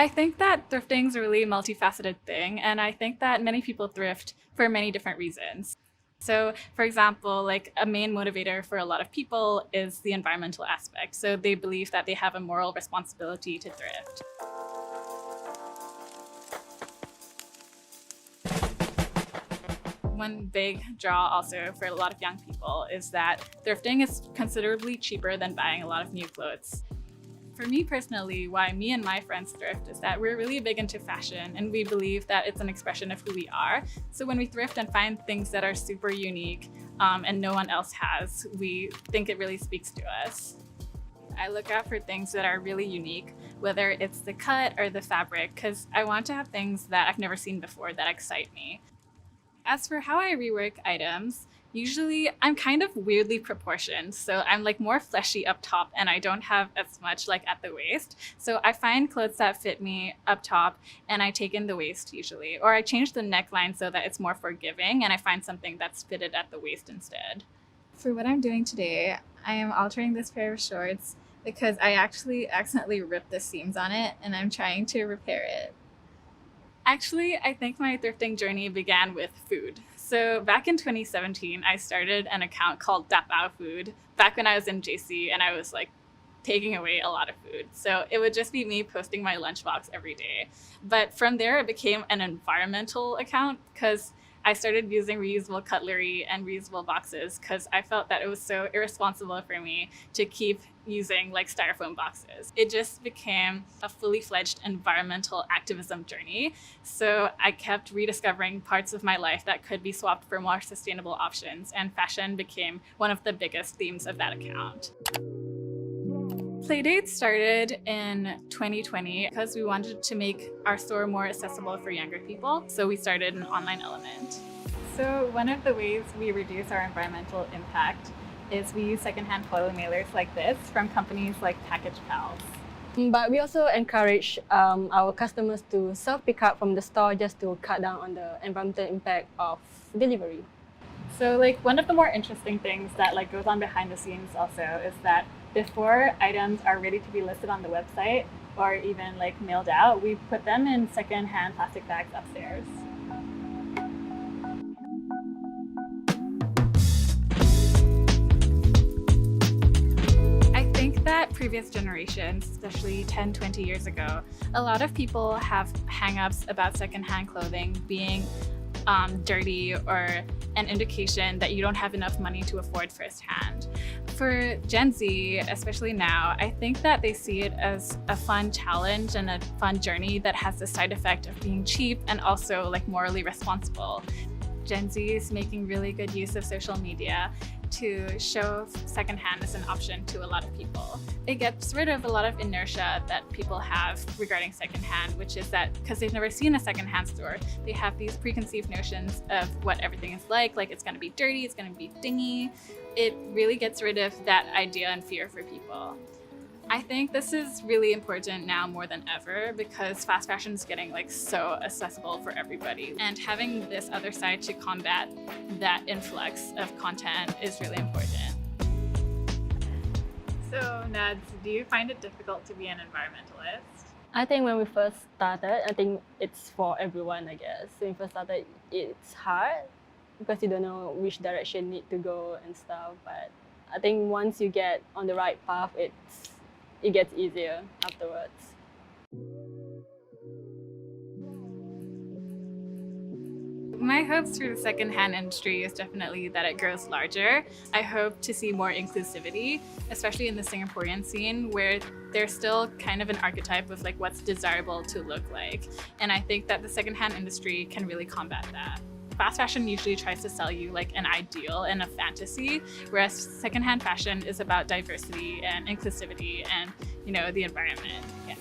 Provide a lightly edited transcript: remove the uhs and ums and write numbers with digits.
I think that thrifting is a really multifaceted thing, and I think that many people thrift for many different reasons. So, for example, like a main motivator for a lot of people is the environmental aspect. So they believe that they have a moral responsibility to thrift. One big draw also for a lot of young people is that thrifting is considerably cheaper than buying a lot of new clothes. For me personally, why me and my friends thrift is that we're really big into fashion and we believe that it's an expression of who we are. So when we thrift and find things that are super unique and no one else has, we think it really speaks to us. I look out for things that are really unique, whether it's the cut or the fabric, because I want to have things that I've never seen before that excite me. As for how I rework items, usually I'm kind of weirdly proportioned. So I'm like more fleshy up top and I don't have as much like at the waist. So I find clothes that fit me up top and I take in the waist usually. Or I change the neckline so that it's more forgiving and I find something that's fitted at the waist instead. For what I'm doing today, I am altering this pair of shorts because I actually accidentally ripped the seams on it and I'm trying to repair it. Actually, I think my thrifting journey began with food. So back in 2017, I started an account called Dapao Food back when I was in JC and I was like taking away a lot of food. So it would just be me posting my lunchbox every day. But from there, it became an environmental account because I started using reusable cutlery and reusable boxes because I felt that it was so irresponsible for me to keep using like styrofoam boxes. It just became a fully fledged environmental activism journey. So I kept rediscovering parts of my life that could be swapped for more sustainable options, and fashion became one of the biggest themes of that account. Playdates started in 2020 because we wanted to make our store more accessible for younger people. So we started an online element. So one of the ways we reduce our environmental impact is we use secondhand photo mailers like this from companies like Package Pals. But we also encourage our customers to self-pick up from the store just to cut down on the environmental impact of delivery. So like one of the more interesting things that like goes on behind the scenes also is that before items are ready to be listed on the website or even like mailed out, we put them in secondhand plastic bags upstairs. I think that previous generations, especially 10, 20 years ago, a lot of people have hang-ups about secondhand clothing being dirty or an indication that you don't have enough money to afford firsthand. For Gen Z, especially now, I think that they see it as a fun challenge and a fun journey that has the side effect of being cheap and also like morally responsible. Gen Z is making really good use of social media to show secondhand as an option to a lot of people. It gets rid of a lot of inertia that people have regarding secondhand, which is that because they've never seen a secondhand store, they have these preconceived notions of what everything is like it's gonna be dirty, it's gonna be dingy. It really gets rid of that idea and fear for people. I think this is really important now more than ever because fast fashion is getting like so accessible for everybody. And having this other side to combat that influx of content is really important. So Nads, do you find it difficult to be an environmentalist? I think when we first started, I think it's for everyone, I guess. When we first started, it's hard because you don't know which direction you need to go and stuff. But I think once you get on the right path, it gets easier afterwards. My hopes for the secondhand industry is definitely that it grows larger. I hope to see more inclusivity, especially in the Singaporean scene where there's still kind of an archetype of like what's desirable to look like. And I think that the secondhand industry can really combat that. Fast fashion usually tries to sell you like an ideal and a fantasy, whereas secondhand fashion is about diversity and inclusivity and, you know, the environment. Yeah.